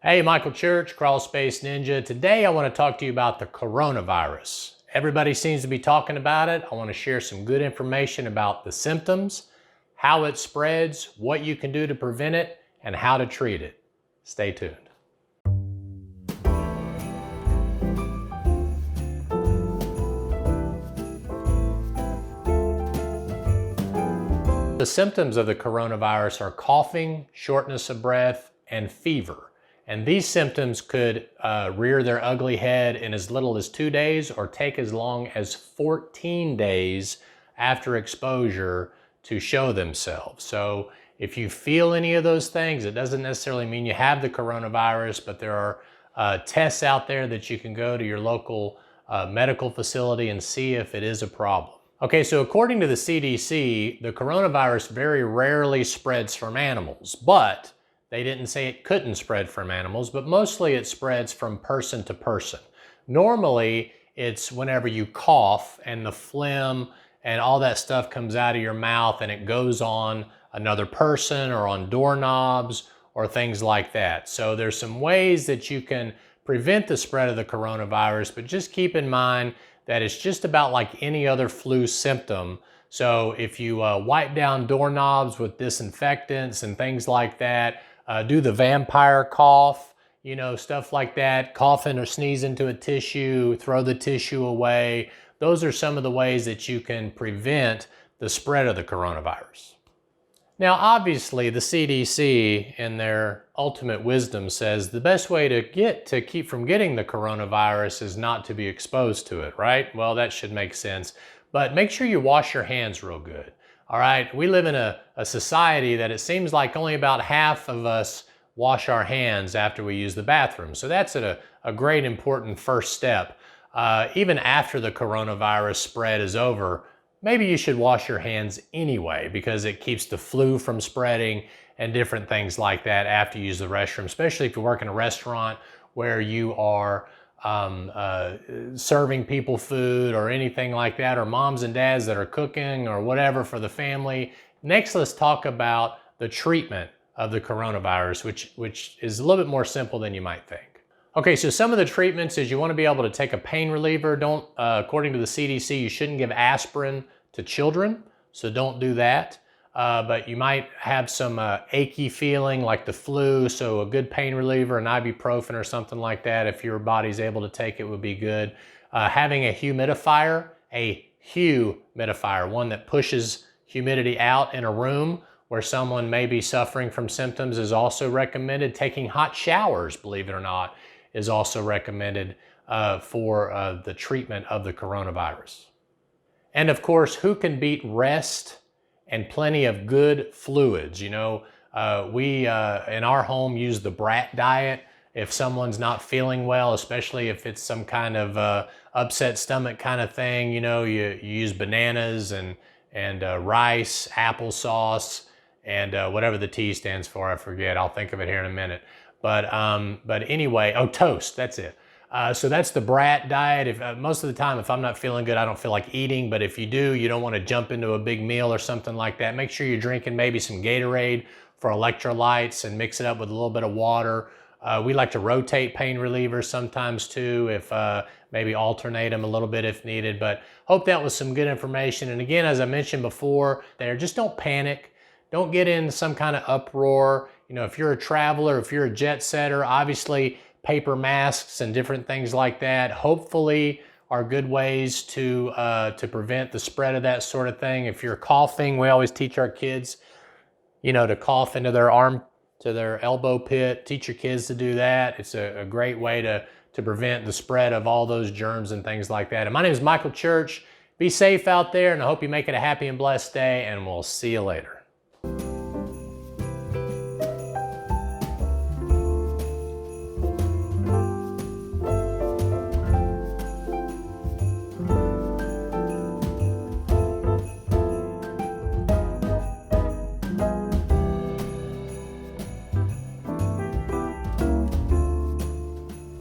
Hey, Michael Church, Crawl Space Ninja. Today I want to talk to you about the coronavirus. Everybody seems to be talking about it. I want to share some good information about the symptoms, how it spreads, what you can do to prevent it, and how to treat it. Stay tuned. The symptoms of the coronavirus are coughing, shortness of breath, and fever. And these symptoms could rear their ugly head in as little as 2 days or take as long as 14 days after exposure to show themselves. So if you feel any of those things, it doesn't necessarily mean you have the coronavirus, but there are tests out there that you can go to your local medical facility and see if it is a problem. Okay, so according to the CDC, the coronavirus very rarely spreads from animals, but they didn't say it couldn't spread from animals, but mostly it spreads from person to person. Normally, it's whenever you cough and the phlegm and all that stuff comes out of your mouth and it goes on another person or on doorknobs or things like that. So there's some ways that you can prevent the spread of the coronavirus, but just keep in mind that it's just about like any other flu symptom. So if you wipe down doorknobs with disinfectants and things like that, do the vampire cough, stuff like that, coughing or sneeze into a tissue, throw the tissue away. Those are some of the ways that you can prevent the spread of the coronavirus. Now, obviously, the CDC, in their ultimate wisdom, says the best way to keep from getting the coronavirus is not to be exposed to it, right? Well, that should make sense. But make sure you wash your hands real good. All right, we live in a society that it seems like only about half of us wash our hands after we use the bathroom. So that's a great important first step. Even after the coronavirus spread is over, maybe you should wash your hands anyway because it keeps the flu from spreading and different things like that after you use the restroom, especially if you work in a restaurant where you are serving people food or anything like that, or moms and dads that are cooking or whatever for the family. Next, let's talk about the treatment of the coronavirus, which is a little bit more simple than you might think. Okay, so some of the treatments is you want to be able to take a pain reliever. According to the CDC, you shouldn't give aspirin to children, so don't do that. But you might have some achy feeling like the flu, so a good pain reliever, an ibuprofen or something like that, if your body's able to take it, would be good. Having a humidifier, one that pushes humidity out in a room where someone may be suffering from symptoms, is also recommended. Taking hot showers, believe it or not, is also recommended for the treatment of the coronavirus. And of course, who can beat rest and plenty of good fluids? We in our home use the brat diet. If someone's not feeling well, especially if it's some kind of upset stomach kind of thing, you use bananas and rice, applesauce, and whatever the T stands for, I forget. I'll think of it here in a minute. But anyway, toast, that's it. So that's the brat diet. Most of the time, if I'm not feeling good, I don't feel like eating. But if you do, you don't want to jump into a big meal or something like that. Make sure you're drinking maybe some Gatorade for electrolytes and mix it up with a little bit of water. We like to rotate pain relievers sometimes too, if maybe alternate them a little bit if needed. But hope that was some good information. And again, as I mentioned before, just don't panic. Don't get in some kind of uproar. If you're a traveler, if you're a jet setter, obviously paper masks and different things like that, hopefully, are good ways to prevent the spread of that sort of thing. If you're coughing, we always teach our kids, to cough into their arm, to their elbow pit. Teach your kids to do that. It's a great way to prevent the spread of all those germs and things like that. And my name is Michael Church. Be safe out there, and I hope you make it a happy and blessed day, and we'll see you later.